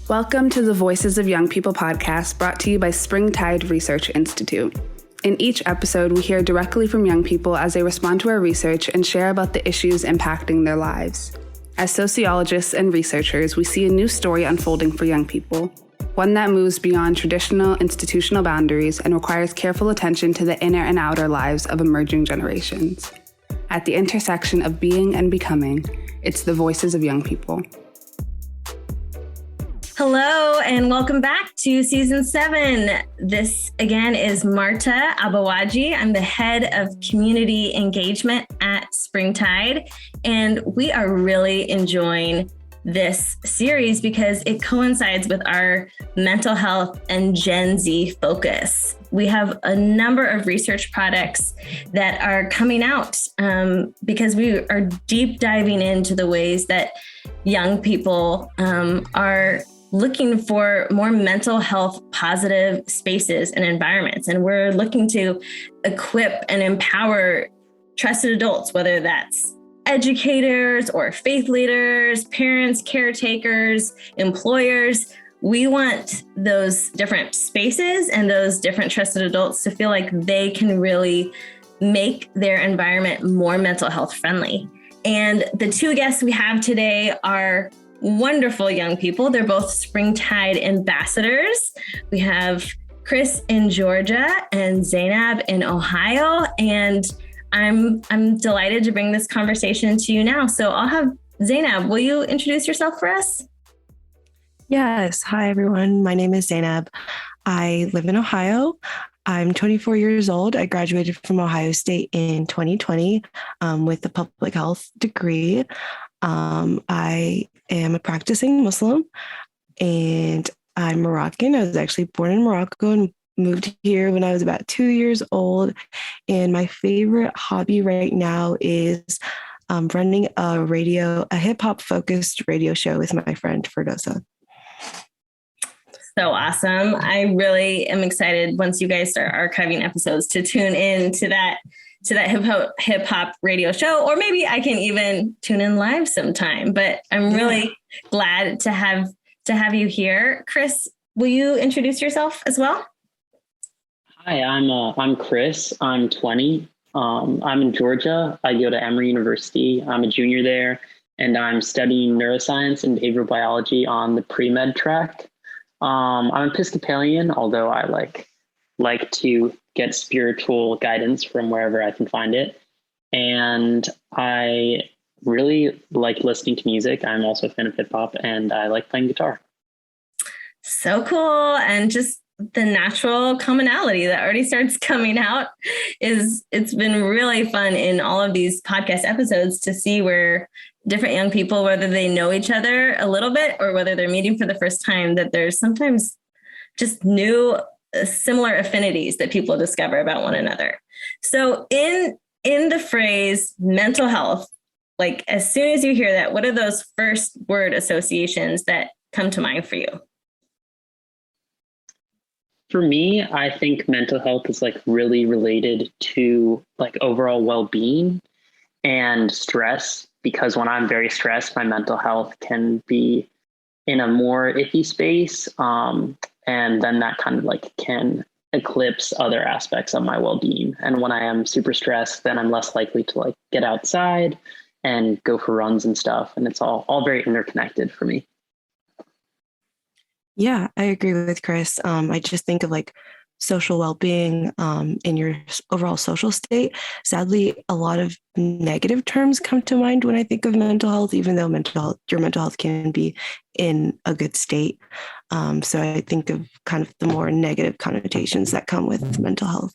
Welcome to the Voices of Young People podcast, brought to you by Springtide Research Institute. In each episode, we hear directly from young people as they respond to our research and share about the issues impacting their lives. As sociologists and researchers, we see a new story unfolding for young people, one that moves beyond traditional institutional boundaries and requires careful attention to the inner and outer lives of emerging generations. At the intersection of being and becoming, it's the Voices of Young People. Hello, and welcome back to Season 7. This, again, is Marta Abawaji. I'm the head of community engagement at Springtide, and we are really enjoying this series because it coincides with our mental health and Gen Z focus. We have a number of research products that are coming out because we are deep diving into the ways that young people are looking for more mental health positive spaces and environments. And we're looking to equip and empower trusted adults, whether that's educators or faith leaders, parents, caretakers, employers. We want those different spaces and those different trusted adults to feel like they can really make their environment more mental health friendly. And the two guests we have today are wonderful young people. They're both Springtide ambassadors. We have Chris in Georgia and Zineb in Ohio. And I'm delighted to bring this conversation to you now. So I'll have Zineb, will you introduce yourself for us? Yes. Hi, everyone. My name is Zineb. I live in Ohio. I'm 24 years old. I graduated from Ohio State in 2020 with a public health degree. I am a practicing Muslim and I'm Moroccan. I was actually born in Morocco and moved here when I was about 2 years old. And my favorite hobby right now is running a hip hop focused radio show with my friend Ferdosa. So awesome. I really am excited once you guys start archiving episodes to tune in to that hip hop radio show, or maybe I can even tune in live sometime. But I'm really glad to have you here. Chris, will you introduce yourself as well? Hi, I'm Chris. I'm 20. I'm in Georgia. I go to Emory University. I'm a junior there, and I'm studying neuroscience and behavioral biology on the pre-med track. I'm Episcopalian, although I like to get spiritual guidance from wherever I can find it. And I really like listening to music. I'm also a fan of hip hop, and I like playing guitar. So cool. And just the natural commonality that already starts coming out it's been really fun in all of these podcast episodes to see where different young people, whether they know each other a little bit or whether they're meeting for the first time, that there's sometimes just new similar affinities that people discover about one another. So in the phrase mental health, like as soon as you hear that, what are those first word associations that come to mind for you? For me, I think mental health is really related to overall well-being and stress, because when I'm very stressed, my mental health can be in a more iffy space. And then that kind of can eclipse other aspects of my well-being. And when I am super stressed, then I'm less likely to get outside and go for runs and stuff. And it's all very interconnected for me. Yeah, I agree with Chris. I just think of social well-being in your overall social state. Sadly, a lot of negative terms come to mind when I think of mental health, even though your mental health can be in a good state. So I think of kind of the more negative connotations that come with mental health.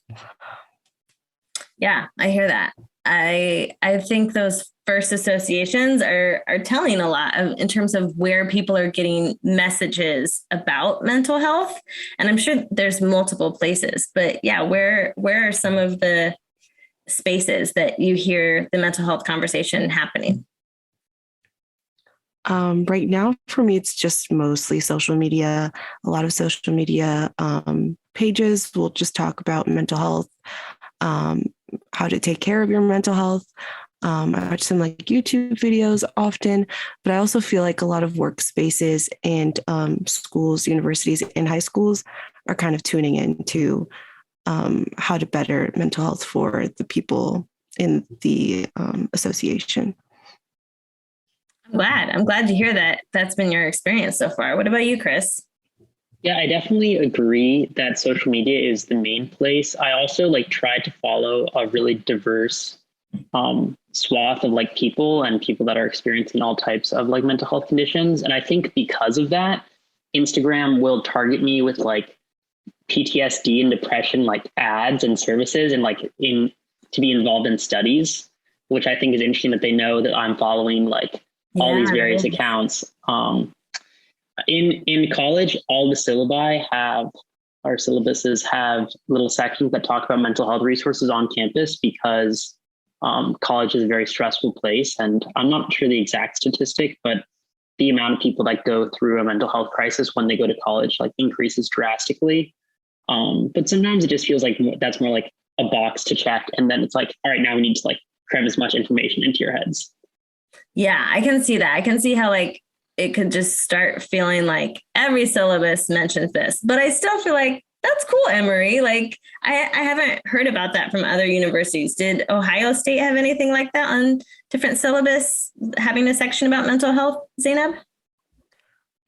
Yeah, I hear that. I think those first associations are telling a lot in terms of where people are getting messages about mental health. And I'm sure there's multiple places, but yeah, where are some of the spaces that you hear the mental health conversation happening? Right now, for me, it's just mostly social media. A lot of social media pages will just talk about mental health, how to take care of your mental health. I watch some like YouTube videos often, but I also feel like a lot of workspaces and schools, universities, and high schools are kind of tuning into how to better mental health for the people in the association. I'm glad to hear that that's been your experience so far. What about you, Chris? Yeah, I definitely agree that social media is the main place. I also like try to follow a really diverse swath of like people and people that are experiencing all types of like mental health conditions. And I think because of that, Instagram will target me with like PTSD and depression, like ads and services and like in to be involved in studies, which I think is interesting that they know that I'm following like all these various accounts. In college, all the syllabuses have little sections that talk about mental health resources on campus because college is a very stressful place. And I'm not sure the exact statistic, but the amount of people that go through a mental health crisis when they go to college like increases drastically. But sometimes it just feels like that's more like a box to check. And then it's like, all right, now we need to like cram as much information into your heads. Yeah, I can see that. I can see how like it could just start feeling like every syllabus mentions this, but I still feel like that's cool, Emory. Like I haven't heard about that from other universities. Did Ohio State have anything like that on different syllabus, having a section about mental health, Zineb?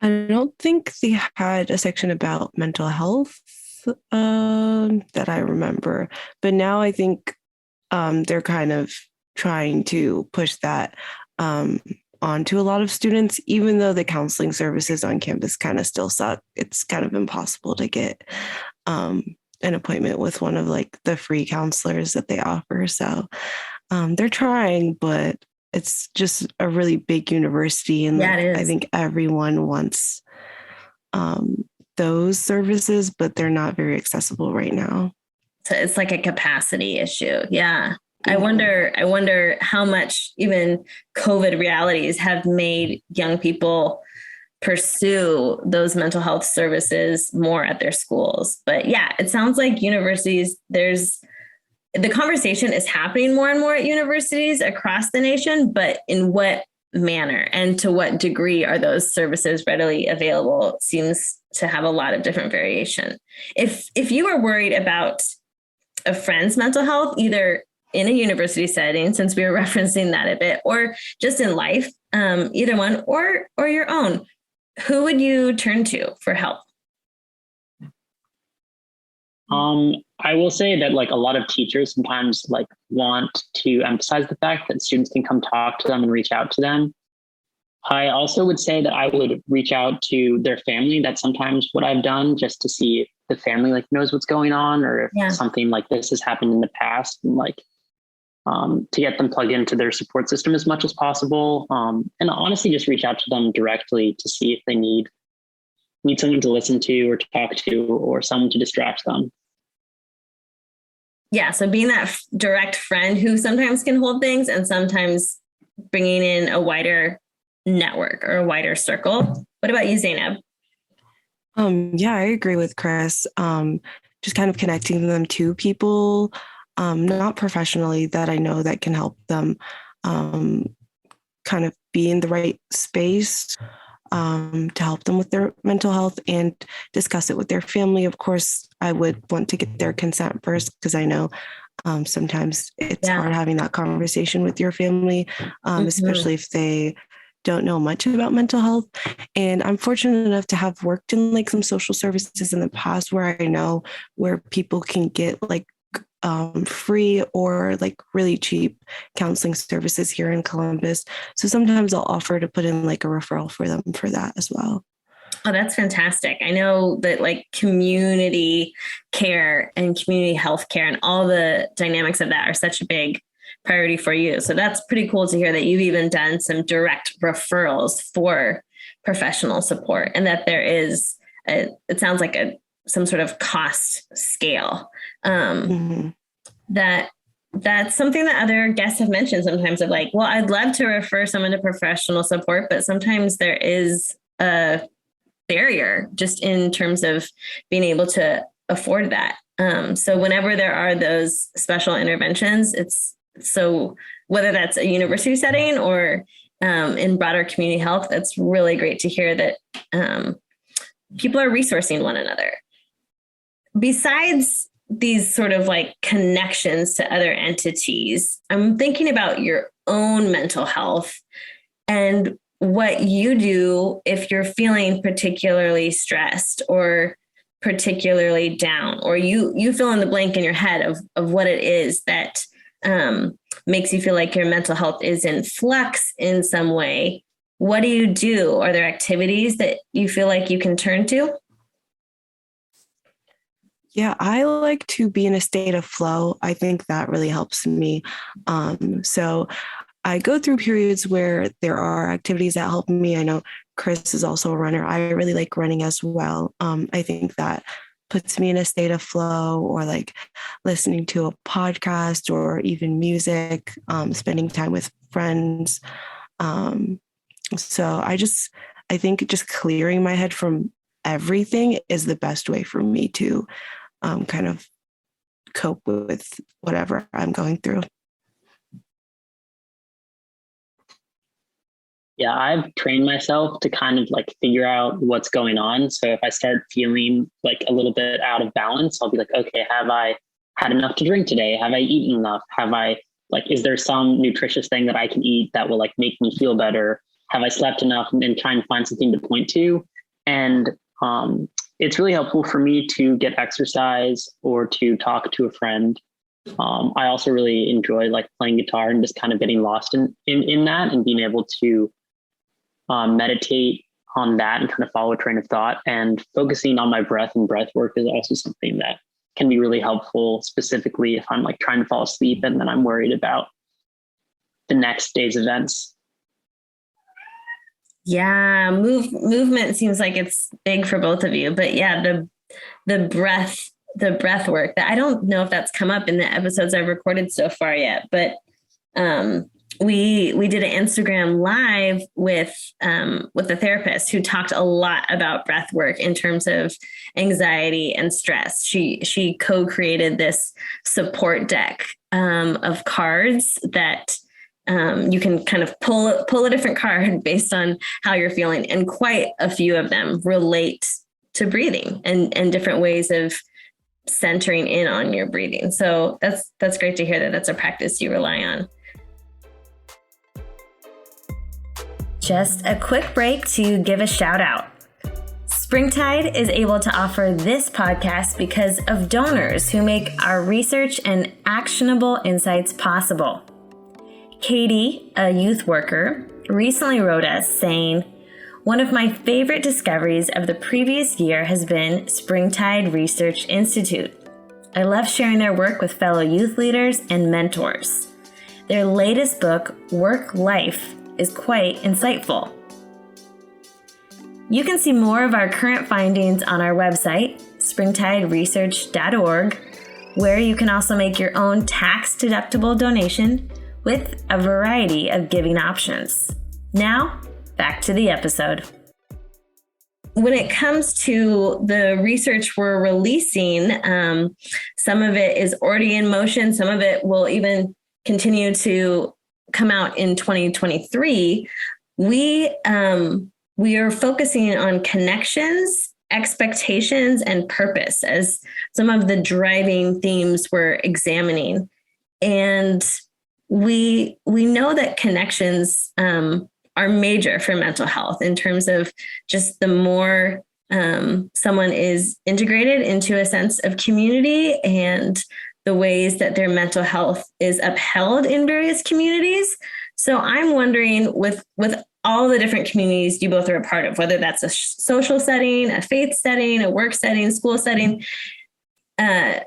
I don't think they had a section about mental health that I remember, but now I think they're kind of trying to push that onto a lot of students, even though the counseling services on campus kind of still suck. It's kind of impossible to get an appointment with one of like the free counselors that they offer. So they're trying, but it's just a really big university. And like, I think everyone wants those services, but they're not very accessible right now. So it's like a capacity issue. Yeah. I wonder how much even COVID realities have made young people pursue those mental health services more at their schools. But yeah, it sounds like universities, the conversation is happening more and more at universities across the nation, but in what manner and to what degree are those services readily available seems to have a lot of different variation. If you are worried about a friend's mental health, either in a university setting, since we were referencing that a bit, or just in life, either one, or your own, who would you turn to for help? I will say that like a lot of teachers sometimes like want to emphasize the fact that students can come talk to them and reach out to them. I also would say that I would reach out to their family. That's sometimes what I've done just to see if the family like knows what's going on or if something like this has happened in the past, and like to get them plugged into their support system as much as possible. And honestly, just reach out to them directly to see if they need someone to listen to or talk to or someone to distract them. Yeah. So being that direct friend who sometimes can hold things and sometimes bringing in a wider network or a wider circle. What about you, Zineb? Yeah, I agree with Chris. Just kind of connecting them to people, not professionally, that I know that can help them kind of be in the right space to help them with their mental health and discuss it with their family. Of course, I would want to get their consent first because I know sometimes it's hard having that conversation with your family, especially if they don't know much about mental health. And I'm fortunate enough to have worked in like some social services in the past where I know where people can get like free or like really cheap counseling services here in Columbus. So sometimes I'll offer to put in like a referral for them for that as well. Oh, that's fantastic. I know that like community care and community health care and all the dynamics of that are such a big priority for you. So that's pretty cool to hear that you've even done some direct referrals for professional support and that there is, it sounds like some sort of cost scale. That's something that other guests have mentioned sometimes of like, well, I'd love to refer someone to professional support, but sometimes there is a barrier just in terms of being able to afford that. So whenever there are those special interventions, it's So whether that's a university setting or in broader community health, that's really great to hear that people are resourcing one another. Besides these sort of like connections to other entities, I'm thinking about your own mental health and what you do if you're feeling particularly stressed or particularly down, or you fill in the blank in your head of what it is that makes you feel like your mental health is in flux in some way. What do you do? Are there activities that you feel like you can turn to? Yeah, I like to be in a state of flow. I think that really helps me. So I go through periods where there are activities that help me. I know Chris is also a runner. I really like running as well. I think that puts me in a state of flow, or like listening to a podcast or even music, spending time with friends. So I think just clearing my head from everything is the best way for me to kind of cope with whatever I'm going through. Yeah, I've trained myself to kind of like figure out what's going on. So if I start feeling like a little bit out of balance, I'll be like, okay, have I had enough to drink today? Have I eaten enough? Is there some nutritious thing that I can eat that will like make me feel better? Have I slept enough? And try and find something to point to. And it's really helpful for me to get exercise or to talk to a friend. I also really enjoy like playing guitar and just kind of getting lost in that and being able to meditate on that and kind of follow a train of thought. And focusing on my breath and breath work is also something that can be really helpful, specifically if I'm like trying to fall asleep and then I'm worried about the next day's events. Yeah, movement seems like it's big for both of you, but yeah, the breath work, that I don't know if that's come up in the episodes I've recorded so far yet, but we did an Instagram live with a therapist who talked a lot about breath work in terms of anxiety and stress. She co-created this support deck of cards that you can kind of pull a different card based on how you're feeling, and quite a few of them relate to breathing and different ways of centering in on your breathing. So that's great to hear that that's a practice you rely on. Just a quick break to give a shout out. Springtide is able to offer this podcast because of donors who make our research and actionable insights possible. Katie, a youth worker, recently wrote us saying, "One of my favorite discoveries of the previous year has been Springtide Research Institute. I love sharing their work with fellow youth leaders and mentors. Their latest book, Work Life, is quite insightful." You can see more of our current findings on our website, springtideresearch.org, where you can also make your own tax-deductible donation with a variety of giving options. Now, back to the episode. When it comes to the research we're releasing, some of it is already in motion. Some of it will even continue to come out in 2023. We are focusing on connections, expectations, and purpose as some of the driving themes we're examining. And we know that connections are major for mental health in terms of just the more someone is integrated into a sense of community and the ways that their mental health is upheld in various communities. So I'm wondering, with all the different communities you both are a part of, whether that's a social setting, a faith setting, a work setting, school setting, a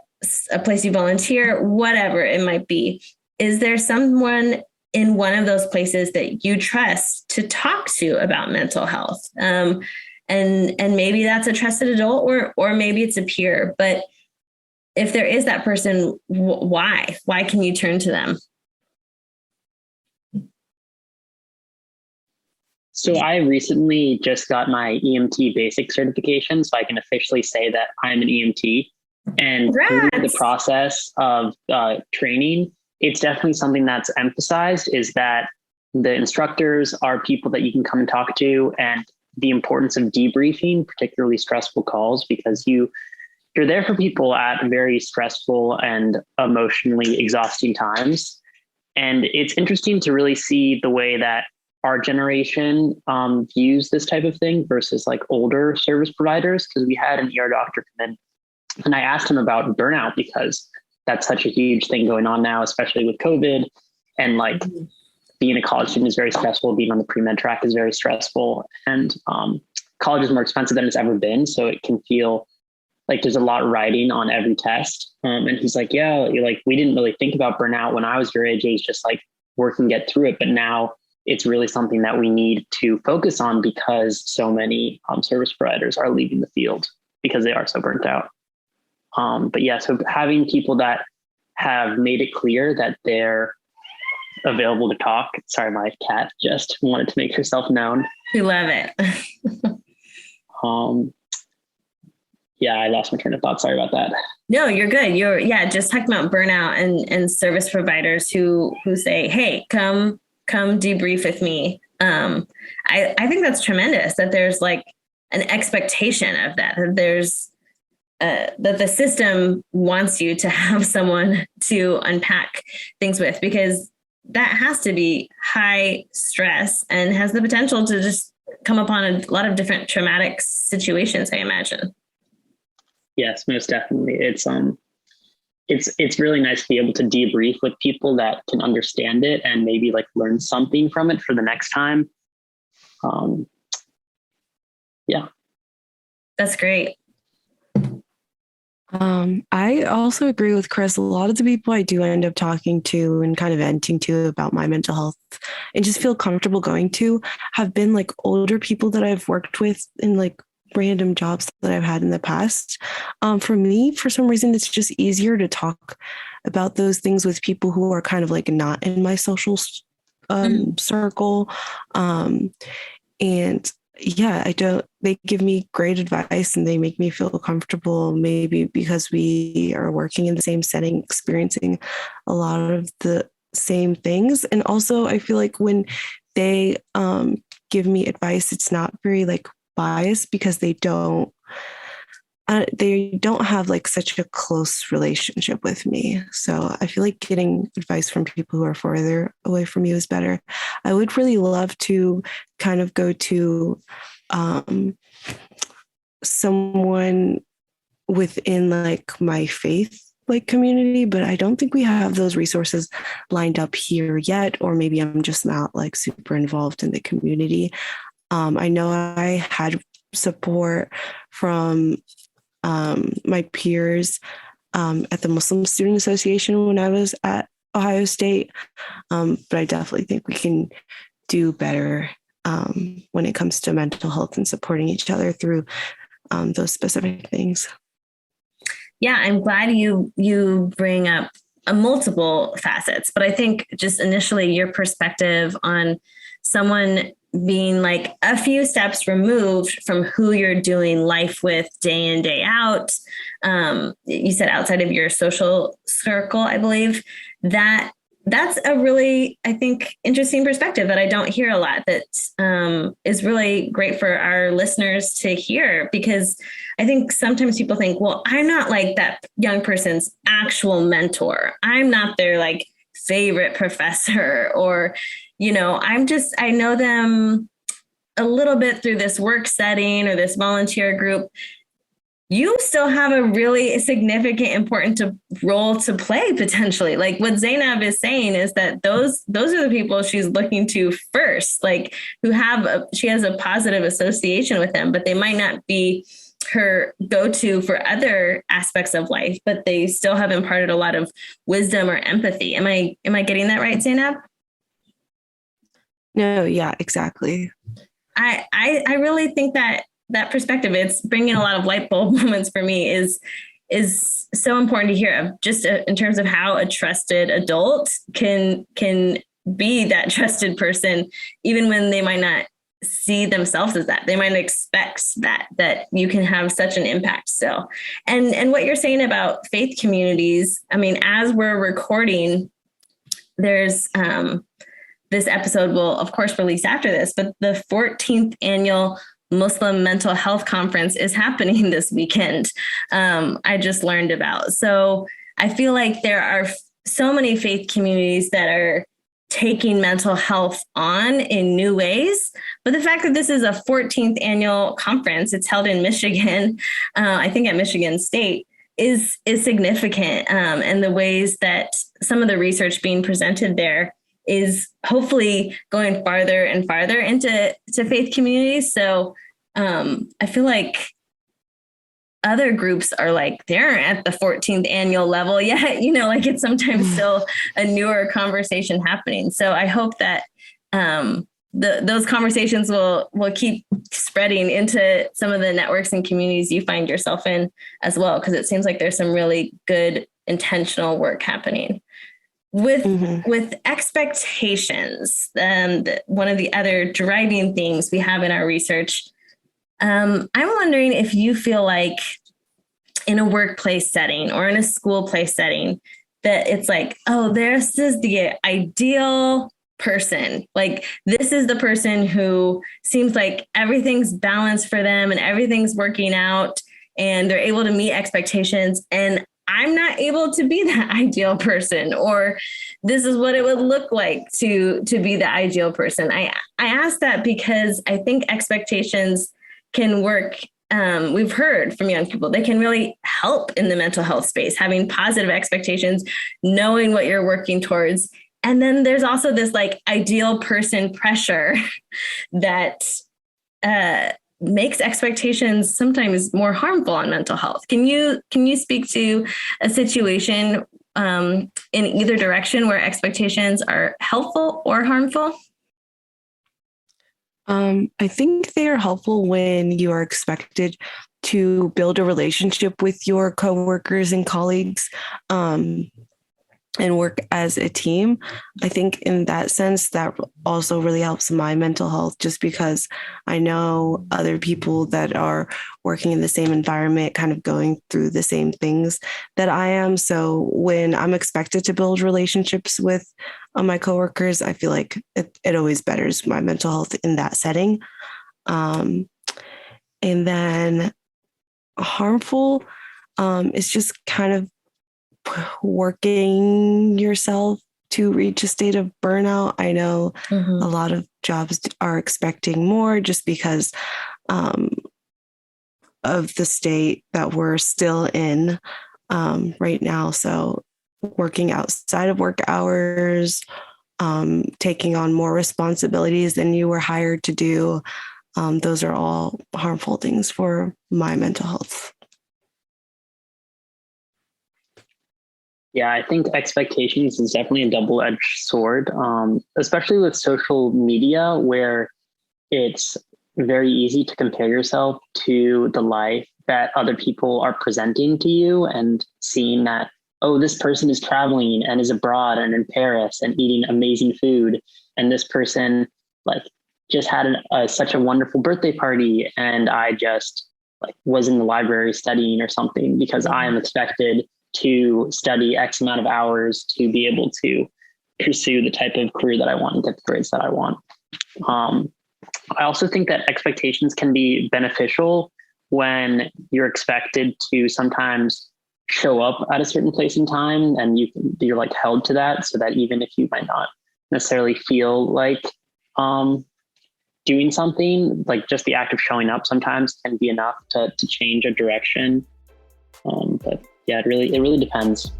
place you volunteer, whatever it might be, is there someone in one of those places that you trust to talk to about mental health? And maybe that's a trusted adult, or maybe it's a peer. But if there is that person, why? Why can you turn to them? So I recently just got my EMT basic certification, so I can officially say that I'm an EMT. And through the process of training, it's definitely something that's emphasized, is that the instructors are people that you can come and talk to, and the importance of debriefing, particularly stressful calls, because you're there for people at very stressful and emotionally exhausting times. And it's interesting to really see the way that our generation views this type of thing versus like older service providers. Because we had an ER doctor come in, and I asked him about burnout, because that's such a huge thing going on now, especially with COVID. And like being a college student is very stressful. Being on the pre-med track is very stressful. And college is more expensive than it's ever been. So it can feel like there's a lot riding on every test. And he's like, yeah, you're like, we didn't really think about burnout when I was your age. It was just like work and get through it. But now it's really something that we need to focus on, because so many service providers are leaving the field because they are so burnt out. But yeah, so having people that have made it clear that they're available to talk. Sorry, my cat just wanted to make herself known. We love it. Yeah, I lost my train of thought. Sorry about that. No, you're good. Just talking about burnout and service providers who say, hey, come debrief with me. I think that's tremendous that there's like an expectation of that there's that the system wants you to have someone to unpack things with, because that has to be high stress and has the potential to just come upon a lot of different traumatic situations, I imagine. Yes, most definitely. It's really nice to be able to debrief with people that can understand it and maybe like learn something from it for the next time. Yeah. That's great. I also agree with Chris. A lot of the people I do end up talking to and kind of venting to about my mental health and just feel comfortable going to have been like older people that I've worked with in like random jobs that I've had in the past. For me, for some reason, it's just easier to talk about those things with people who are kind of like not in my social circle. And yeah, they give me great advice and they make me feel comfortable, maybe because we are working in the same setting, experiencing a lot of the same things. And also I feel like when they give me advice, it's not very like biased, because they don't have like such a close relationship with me. So I feel like getting advice from people who are further away from you is better. I would really love to kind of go to someone within like my faith like community, but I don't think we have those resources lined up here yet, or maybe I'm just not like super involved in the community. I know I had support from my peers at the Muslim Student Association when I was at Ohio State, but I definitely think we can do better when it comes to mental health and supporting each other through those specific things. Yeah, I'm glad you bring up multiple facets, but I think just initially your perspective on someone being like a few steps removed from who you're doing life with day in, day out. You said outside of your social circle, I believe that's a really, I think, interesting perspective that I don't hear a lot, that is really great for our listeners to hear, because I think sometimes people think, well, I'm not like that young person's actual mentor. I'm not their like favorite professor, or, I know them a little bit through this work setting or this volunteer group. You still have a really significant, important role to play potentially. Like what Zineb is saying is that those are the people she's looking to first, like she has a positive association with them, but they might not be her go-to for other aspects of life, but they still have imparted a lot of wisdom or empathy. Am I getting that right, Zineb? No, yeah, exactly. I really think that perspective, it's bringing a lot of light bulb moments for me, is so important to hear, of just in terms of how a trusted adult can be that trusted person, even when they might not see themselves as that. They might expect that you can have such an impact. So, and what you're saying about faith communities, I mean, as we're recording, there's this episode will, of course, release after this, but the 14th annual Muslim Mental Health Conference is happening this weekend. I just learned about. So I feel like there are so many faith communities that are taking mental health on in new ways. But the fact that this is a 14th annual conference, it's held in Michigan, I think at Michigan State, is significant. And the ways that some of the research being presented there is hopefully going farther and farther into faith communities. So I feel like other groups are like, they're at the 14th annual level yet, like it's sometimes still a newer conversation happening. So I hope that those conversations will keep spreading into some of the networks and communities you find yourself in as well, because it seems like there's some really good intentional work happening. With expectations, one of the other driving things we have in our research, I'm wondering if you feel like in a workplace setting or in a school place setting that it's like, oh, this is the ideal person. Like, this is the person who seems like everything's balanced for them and everything's working out and they're able to meet expectations. And I'm not able to be that ideal person, or this is what it would look like to be the ideal person. I ask that because I think expectations can work. We've heard from young people, they can really help in the mental health space, having positive expectations, knowing what you're working towards. And then there's also this like ideal person pressure that makes expectations sometimes more harmful on mental health. Can you speak to a situation in either direction where expectations are helpful or harmful? I think they are helpful when you are expected to build a relationship with your coworkers and colleagues, and work as a team. I think in that sense, that also really helps my mental health, just because I know other people that are working in the same environment, kind of going through the same things that I am. So when I'm expected to build relationships with my coworkers, I feel like it always betters my mental health in that setting. And then harmful is just kind of working yourself to reach a state of burnout. I know a lot of jobs are expecting more just because of the state that we're still in right now. So working outside of work hours, taking on more responsibilities than you were hired to do, those are all harmful things for my mental health. Yeah, I think expectations is definitely a double-edged sword, especially with social media, where it's very easy to compare yourself to the life that other people are presenting to you, and seeing that, oh, this person is traveling and is abroad and in Paris and eating amazing food. And this person like just had such a wonderful birthday party. And I just like was in the library studying or something, because I am expected to study X amount of hours to be able to pursue the type of career that I want and get the grades that I want. I also think that expectations can be beneficial when you're expected to sometimes show up at a certain place in time, and you're like held to that, so that even if you might not necessarily feel like doing something, like just the act of showing up sometimes can be enough to change a direction. But yeah, it really depends.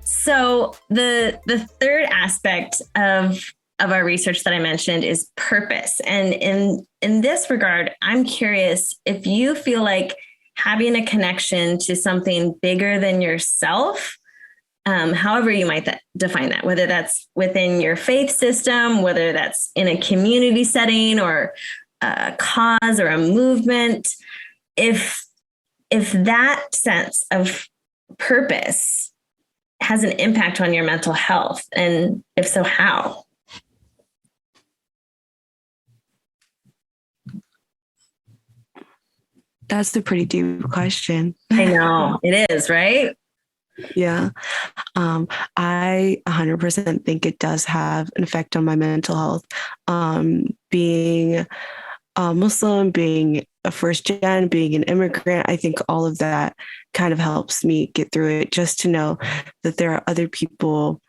So the third aspect of our research that I mentioned is purpose. And in this regard, I'm curious if you feel like having a connection to something bigger than yourself, however you might define that, whether that's within your faith system, whether that's in a community setting or a cause or a movement, if that sense of purpose has an impact on your mental health, and if so, how? That's a pretty deep question. I know it is, right? Yeah. I 100% think it does have an effect on my mental health. Being Muslim, being a first gen, being an immigrant, I think all of that kind of helps me get through it, just to know that there are other people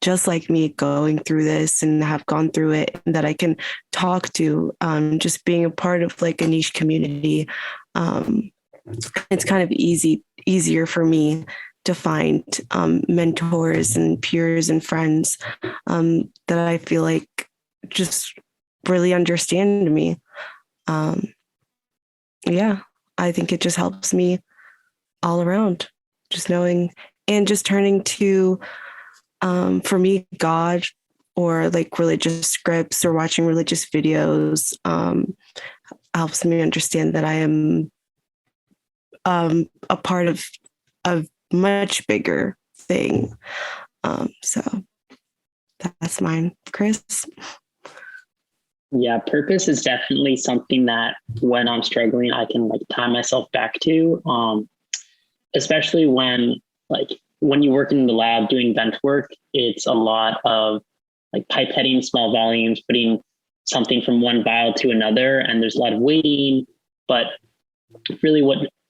just like me going through this and have gone through it, and that I can talk to. Just being a part of like a niche community, um, it's kind of easier for me to find mentors and peers and friends that I feel like just really understand me. Um, yeah, I think it just helps me all around, just knowing and just turning to, for me, God, or like religious scripts or watching religious videos, helps me understand that I am a part of a much bigger thing. So that's mine, Chris. Yeah, purpose is definitely something that when I'm struggling, I can like tie myself back to. Especially when you work in the lab doing bench work, it's a lot of like pipetting small volumes, putting something from one vial to another, and there's a lot of waiting. But really,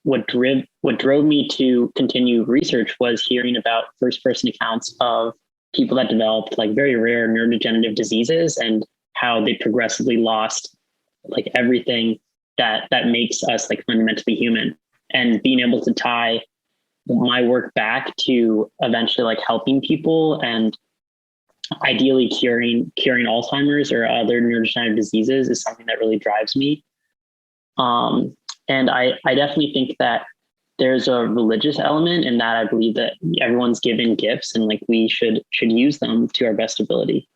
what drove me to continue research was hearing about first person accounts of people that developed like very rare neurodegenerative diseases and how they progressively lost like everything that makes us like fundamentally human, and being able to tie my work back to eventually like helping people and ideally curing Alzheimer's or other neurodegenerative diseases is something that really drives me. And I definitely think that there's a religious element in that. I believe that everyone's given gifts and like we should use them to our best ability.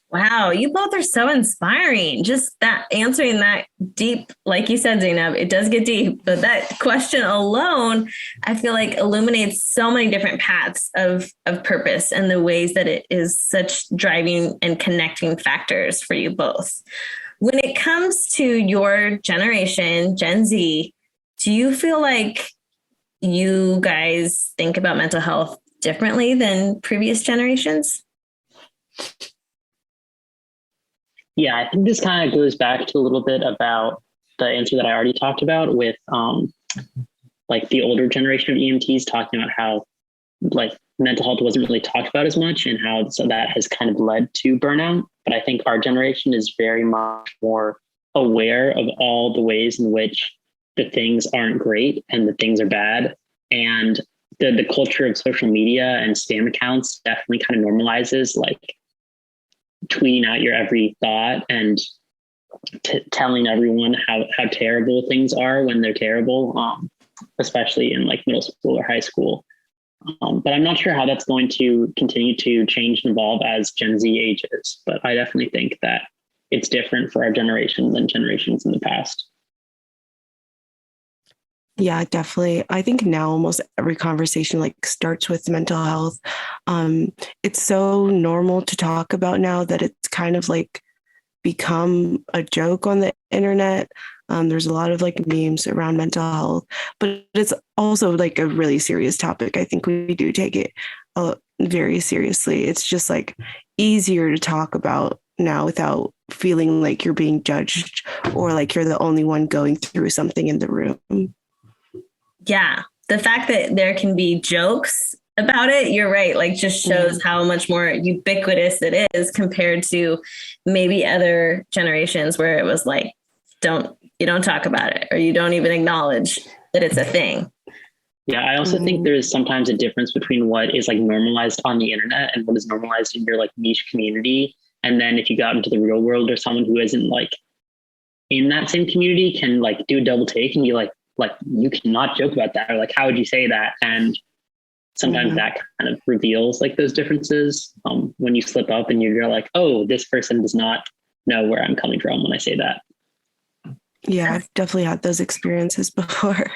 Wow, you both are so inspiring. Just that answering that deep, like you said, Zineb, it does get deep, but that question alone, I feel like illuminates so many different paths of purpose and the ways that it is such driving and connecting factors for you both. When it comes to your generation, Gen Z, do you feel like you guys think about mental health differently than previous generations? Yeah, I think this kind of goes back to a little bit about the answer that I already talked about with like the older generation of EMTs talking about how like mental health wasn't really talked about as much and how so that has kind of led to burnout. But I think our generation is very much more aware of all the ways in which the things aren't great and the things are bad. And the culture of social media and spam accounts definitely kind of normalizes like tweeting out your every thought and telling everyone how terrible things are when they're terrible, especially in like middle school or high school. But I'm not sure how that's going to continue to change and evolve as Gen Z ages. But I definitely think that it's different for our generation than generations in the past. Yeah, definitely. I think now almost every conversation like starts with mental health. It's so normal to talk about now that it's kind of like become a joke on the internet. There's a lot of like memes around mental health, but it's also like a really serious topic. I think we do take it very seriously. It's just like easier to talk about now without feeling like you're being judged or like you're the only one going through something in the room. Yeah. The fact that there can be jokes about it, you're right, like just shows how much more ubiquitous it is compared to maybe other generations where it was like, you don't talk about it or you don't even acknowledge that it's a thing. Yeah, I also think there's sometimes a difference between what is like normalized on the internet and what is normalized in your like niche community. And then if you go out into the real world or someone who isn't like in that same community can like do a double take and be like you cannot joke about that, or like how would you say that? And sometimes that kind of reveals like those differences when you slip up and you're like, oh, this person does not know where I'm coming from when I say that. Yeah, I've definitely had those experiences before.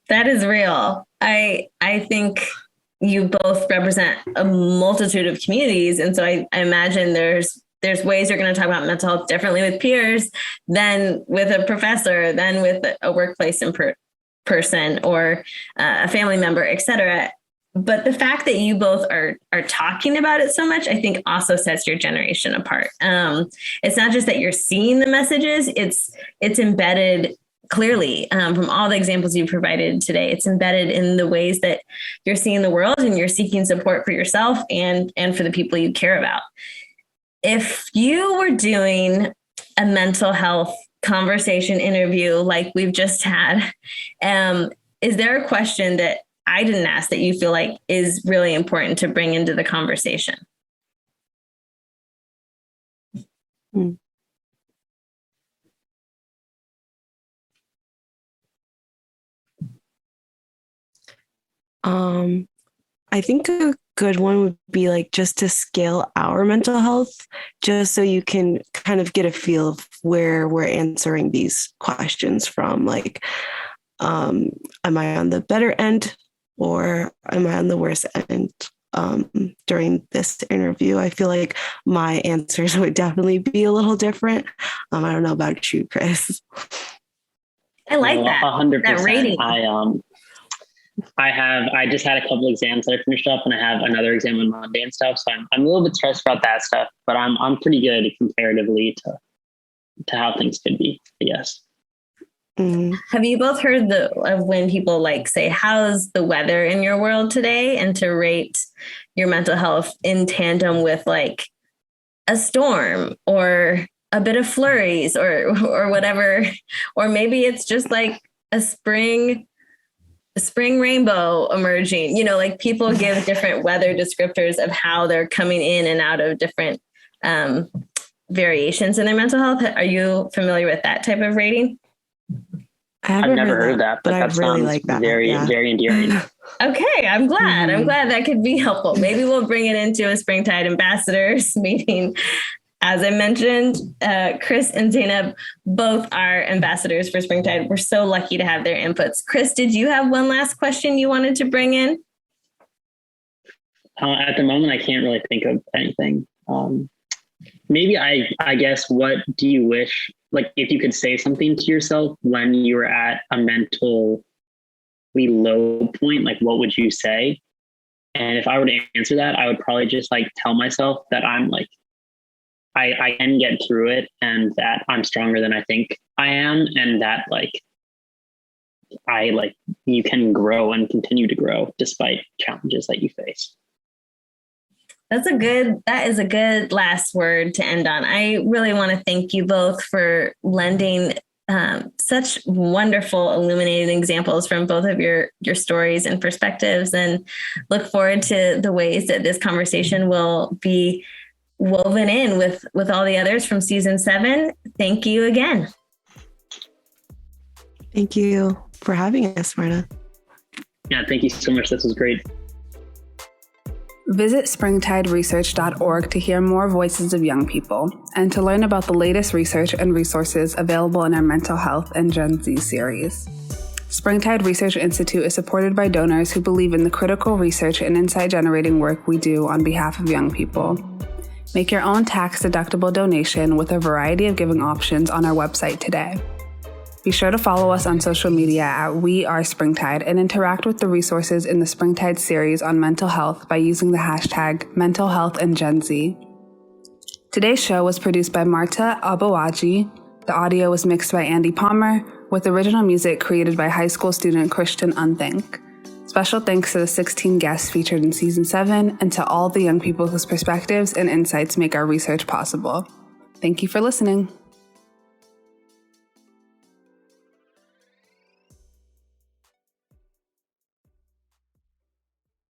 That is real. I think you both represent a multitude of communities, and so I imagine there's ways you're going to talk about mental health differently with peers than with a professor, than with a workplace person or a family member, etc. But the fact that you both are talking about it so much, I think also sets your generation apart. It's not just that you're seeing the messages, it's embedded clearly from all the examples you provided today. It's embedded in the ways that you're seeing the world, and you're seeking support for yourself and for the people you care about. If you were doing a mental health conversation interview like we've just had, is there a question that I didn't ask that you feel like is really important to bring into the conversation? I think a good one would be like just to scale our mental health, just so you can kind of get a feel of where we're answering these questions from. Like, am I on the better end or am I on the worst end? During this interview, I feel like my answers would definitely be a little different. I don't know about you, Chris. I like that. 100%. That rating. I just had a couple exams that I finished up, and I have another exam on Monday and stuff. So I'm a little bit stressed about that stuff, but I'm pretty good comparatively to how things could be, I guess. Mm-hmm. Have you both heard of when people like say, how's the weather in your world today? And to rate your mental health in tandem with like a storm or a bit of flurries or whatever, or maybe it's just like a spring rainbow emerging, like people give different weather descriptors of how they're coming in and out of different variations in their mental health. Are you familiar with that type of rating? I've never heard that, but that really like that. Very endearing. Okay, I'm glad. I'm glad that could be helpful. Maybe we'll bring it into a Springtide Ambassadors meeting. As I mentioned, Chris and Zineb both are ambassadors for Springtide. We're so lucky to have their inputs. Chris, did you have one last question you wanted to bring in? At the moment, I can't really think of anything. Maybe I guess, what do you wish, like if you could say something to yourself when you were at a mentally low point, like what would you say? And if I were to answer that, I would probably just like tell myself that I'm like, I can get through it, and that I'm stronger than I think I am, and that you can grow and continue to grow despite challenges that you face. That is a good last word to end on. I really want to thank you both for lending such wonderful illuminating examples from both of your stories and perspectives, and look forward to the ways that this conversation will be woven in with all the others from season 7. Thank you again. Thank you for having us, Marta. Yeah, thank you so much. This was great. Visit springtideresearch.org to hear more voices of young people and to learn about the latest research and resources available in our Mental Health and Gen Z series. Springtide Research Institute is supported by donors who believe in the critical research and insight-generating work we do on behalf of young people. Make your own tax-deductible donation with a variety of giving options on our website today. Be sure to follow us on social media at We Are Springtide and interact with the resources in the Springtide series on mental health by using the hashtag Mental Health and Gen Z. Today's show was produced by Marta Abawaji. The audio was mixed by Andy Palmer, with original music created by high school student Christian Unthink. Special thanks to the 16 guests featured in Season 7 and to all the young people whose perspectives and insights make our research possible. Thank you for listening.